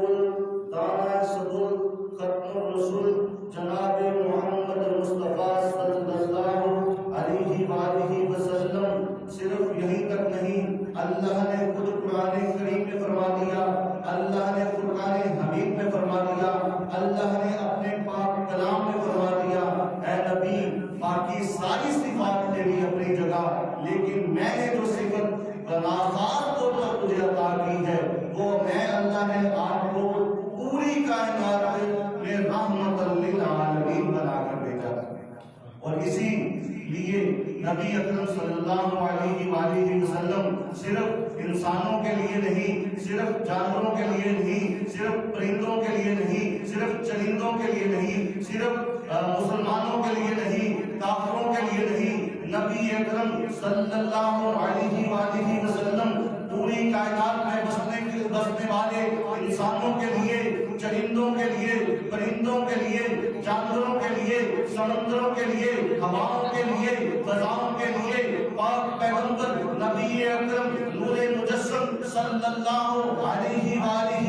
کل دانا سبل ختم الرسول جناب محمد مصطفیٰ صلی اللہ علیہ وآلہ وسلم صرف یہیں تک نہیں، اللہ نے خود قرآن کریم میں فرما دیا، اللہ نے قرآن حمید میں فرما دیا، اللہ نے اپنے پاک کلام میں فرما دیا، اے نبی باقی ساری صفات تیری اپنی جگہ، لیکن میں نے جو صفت خاص طور پر تجھے عطا کی ہے وہ میں اللہ نے آپ کو پوری کائنات میں رحمت للعالمین بنا کر بھیجا ہے۔ اور اسی لیے نبی اکرم صلی اللہ علیہ وآلہ وسلم صرف انسانوں کے لیے نہیں، صرف جانوروں کے لیے نہیں، صرف پرندوں کے لیے نہیں، صرف چرندوں کے لیے نہیں، صرف مسلمانوں کے لیے نہیں، کافروں کے لیے نہیں، نبی اکرم صلی اللہ علیہ وآلہ وسلم پوری کائنات میں بسنے والے انسانوں کے لیے، چرندوں کے لیے، پرندوں کے لیے، جانوروں کے لیے، سمندروں کے لیے، ہواؤں کے لیے، فضاؤں کے لیے پاک پیغمبر نبی اکرم نور مجسم صلی اللہ علیہ وآلہ